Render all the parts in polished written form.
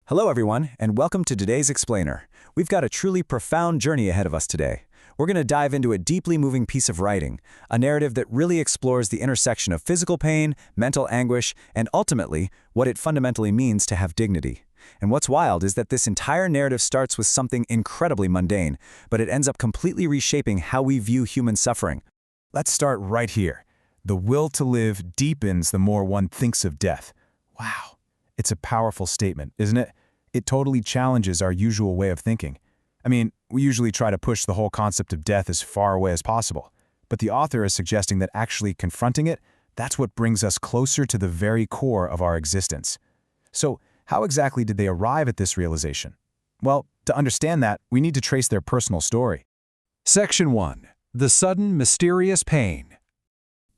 Hello everyone, and welcome to today's Explainer. We've got a truly profound journey ahead of us today. We're going to dive into a deeply moving piece of writing, a narrative that really explores the intersection of physical pain, mental anguish, and ultimately, what it fundamentally means to have dignity. And what's wild is that this entire narrative starts with something incredibly mundane, but it ends up completely reshaping how we view human suffering. Let's start right here. The will to live deepens the more one thinks of death. Wow. It's a powerful statement, isn't it? It totally challenges our usual way of thinking. I mean, we usually try to push the whole concept of death as far away as possible. But the author is suggesting that actually confronting it, that's what brings us closer to the very core of our existence. So, how exactly did they arrive at this realization? Well, to understand that, we need to trace their personal story. Section 1. The Sudden Mysterious Pain.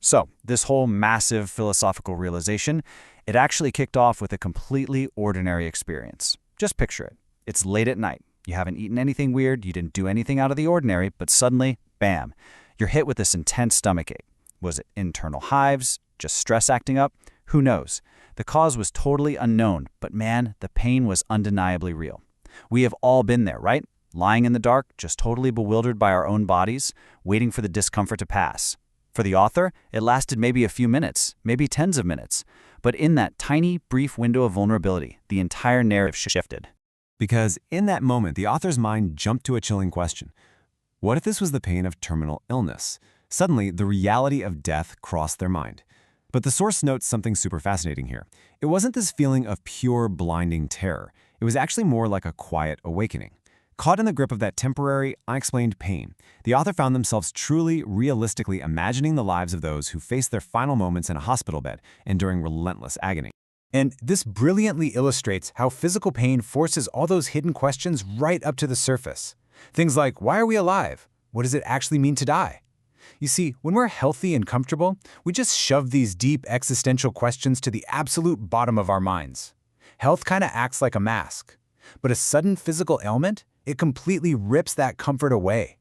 So, this whole massive philosophical realization, it actually kicked off with a completely ordinary experience. Just picture it. It's late at night. You haven't eaten anything weird, you didn't do anything out of the ordinary, but suddenly, bam, you're hit with this intense stomachache. Was it internal hives? Just stress acting up? Who knows? The cause was totally unknown, but man, the pain was undeniably real. We have all been there, right? Lying in the dark, just totally bewildered by our own bodies, waiting for the discomfort to pass. For the author, it lasted maybe a few minutes, maybe tens of minutes. But in that tiny, brief window of vulnerability, the entire narrative shifted. Because in that moment, the author's mind jumped to a chilling question. What if this was the pain of terminal illness? Suddenly, the reality of death crossed their mind. But the source notes something super fascinating here. It wasn't this feeling of pure, blinding terror. It was actually more like a quiet awakening. Caught in the grip of that temporary, unexplained pain, the author found themselves truly, realistically imagining the lives of those who faced their final moments in a hospital bed, enduring relentless agony. And this brilliantly illustrates how physical pain forces all those hidden questions right up to the surface. Things like, why are we alive? What does it actually mean to die? You see, when we're healthy and comfortable, we just shove these deep existential questions to the absolute bottom of our minds. Health kind of acts like a mask. But a sudden physical ailment, it completely rips that comfort away.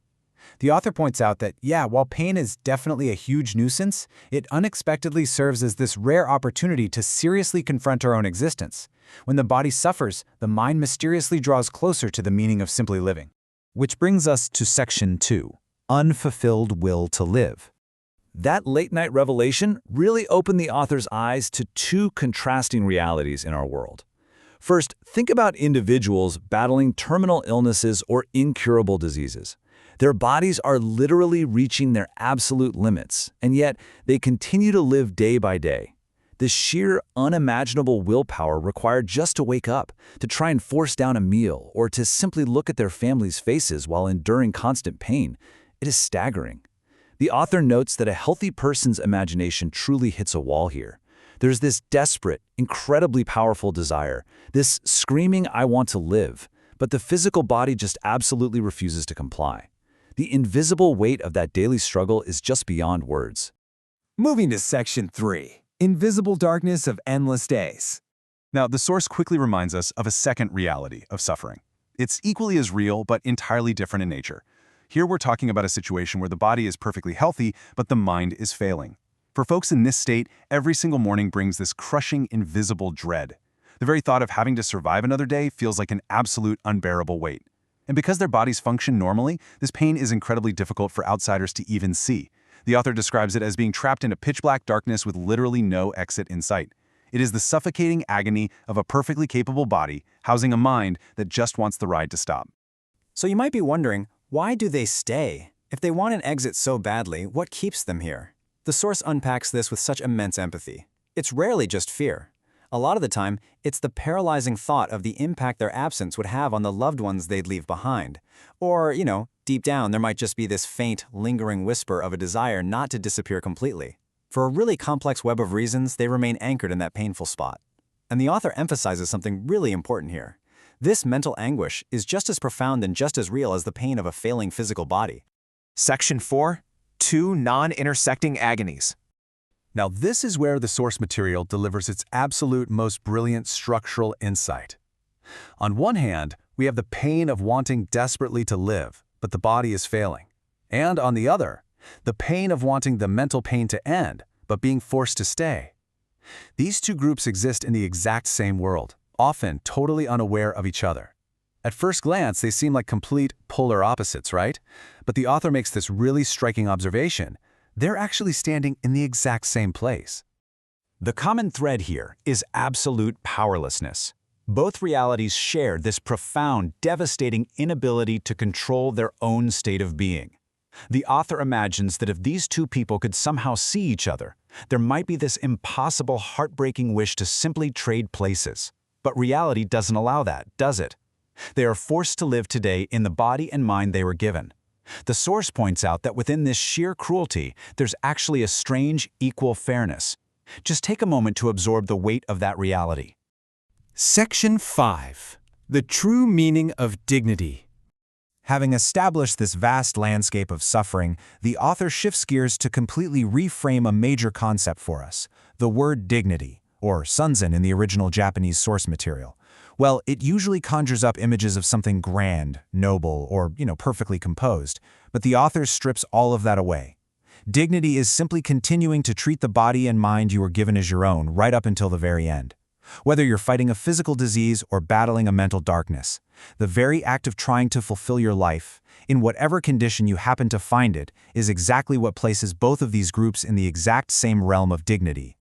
The author points out that, while pain is definitely a huge nuisance, it unexpectedly serves as this rare opportunity to seriously confront our own existence. When the body suffers, the mind mysteriously draws closer to the meaning of simply living. Which brings us to Section 2, Unfulfilled Will to Live. That late-night revelation really opened the author's eyes to two contrasting realities in our world. First, think about individuals battling terminal illnesses or incurable diseases. Their bodies are literally reaching their absolute limits, and yet they continue to live day by day. The sheer, unimaginable willpower required just to wake up, to try and force down a meal, or to simply look at their families' faces while enduring constant pain, it is staggering. The author notes that a healthy person's imagination truly hits a wall here. There's this desperate, incredibly powerful desire, this screaming "I want to live," but the physical body just absolutely refuses to comply. The invisible weight of that daily struggle is just beyond words. Moving to Section 3, Invisible Darkness of Endless Days. Now, the source quickly reminds us of a second reality of suffering. It's equally as real, but entirely different in nature. Here we're talking about a situation where the body is perfectly healthy, but the mind is failing. For folks in this state, every single morning brings this crushing, invisible dread. The very thought of having to survive another day feels like an absolute unbearable weight. And because their bodies function normally, this pain is incredibly difficult for outsiders to even see. The author describes it as being trapped in a pitch-black darkness with literally no exit in sight. It is the suffocating agony of a perfectly capable body housing a mind that just wants the ride to stop. So you might be wondering, why do they stay? If they want an exit so badly, what keeps them here? The source unpacks this with such immense empathy. It's rarely just fear. A lot of the time, it's the paralyzing thought of the impact their absence would have on the loved ones they'd leave behind. Or, deep down, there might just be this faint, lingering whisper of a desire not to disappear completely. For a really complex web of reasons, they remain anchored in that painful spot. And the author emphasizes something really important here. This mental anguish is just as profound and just as real as the pain of a failing physical body. Section 4, Two Non-Intersecting Agonies. Now, this is where the source material delivers its absolute most brilliant structural insight. On one hand, we have the pain of wanting desperately to live, but the body is failing. And on the other, the pain of wanting the mental pain to end, but being forced to stay. These two groups exist in the exact same world, often totally unaware of each other. At first glance, they seem like complete polar opposites, right? But the author makes this really striking observation. They're actually standing in the exact same place. The common thread here is absolute powerlessness. Both realities share this profound, devastating inability to control their own state of being. The author imagines that if these two people could somehow see each other, there might be this impossible, heartbreaking wish to simply trade places. But reality doesn't allow that, does it? They are forced to live today in the body and mind they were given. The source points out that within this sheer cruelty, there's actually a strange, equal fairness. Just take a moment to absorb the weight of that reality. Section 5. The True Meaning of Dignity. Having established this vast landscape of suffering, the author shifts gears to completely reframe a major concept for us, the word dignity, or sunzen in the original Japanese source material. Well, it usually conjures up images of something grand, noble, or, perfectly composed, but the author strips all of that away. Dignity is simply continuing to treat the body and mind you were given as your own right up until the very end. Whether you're fighting a physical disease or battling a mental darkness, the very act of trying to fulfill your life, in whatever condition you happen to find it, is exactly what places both of these groups in the exact same realm of dignity.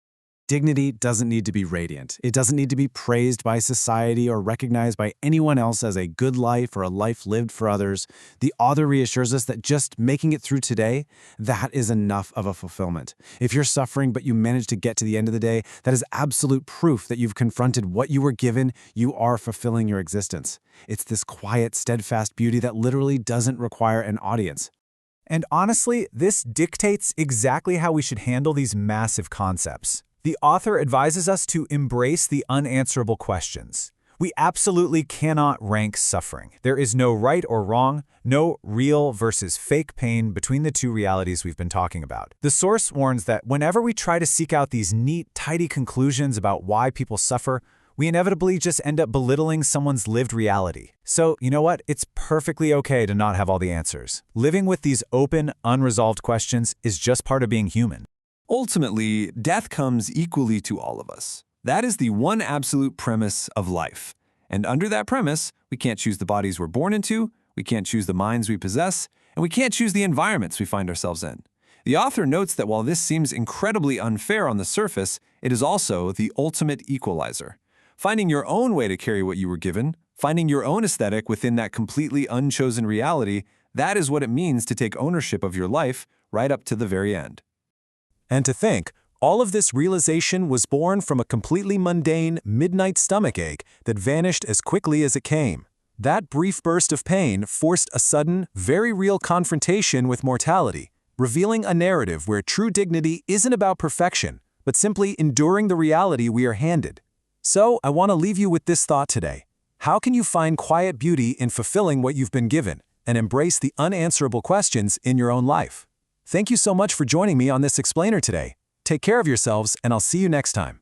Dignity doesn't need to be radiant. It doesn't need to be praised by society or recognized by anyone else as a good life or a life lived for others. The author reassures us that just making it through today, that is enough of a fulfillment. If you're suffering but you manage to get to the end of the day, that is absolute proof that you've confronted what you were given. You are fulfilling your existence. It's this quiet, steadfast beauty that literally doesn't require an audience. And honestly, this dictates exactly how we should handle these massive concepts. The author advises us to embrace the unanswerable questions. We absolutely cannot rank suffering. There is no right or wrong, no real versus fake pain between the two realities we've been talking about. The source warns that whenever we try to seek out these neat, tidy conclusions about why people suffer, we inevitably just end up belittling someone's lived reality. So, you know what? It's perfectly okay to not have all the answers. Living with these open, unresolved questions is just part of being human. Ultimately, death comes equally to all of us. That is the one absolute premise of life. And under that premise, we can't choose the bodies we're born into, we can't choose the minds we possess, and we can't choose the environments we find ourselves in. The author notes that while this seems incredibly unfair on the surface, it is also the ultimate equalizer. Finding your own way to carry what you were given, finding your own aesthetic within that completely unchosen reality, that is what it means to take ownership of your life right up to the very end. And to think, all of this realization was born from a completely mundane midnight stomachache that vanished as quickly as it came. That brief burst of pain forced a sudden, very real confrontation with mortality, revealing a narrative where true dignity isn't about perfection, but simply enduring the reality we are handed. So, I want to leave you with this thought today. How can you find quiet beauty in fulfilling what you've been given and embrace the unanswerable questions in your own life? Thank you so much for joining me on this explainer today. Take care of yourselves, and I'll see you next time.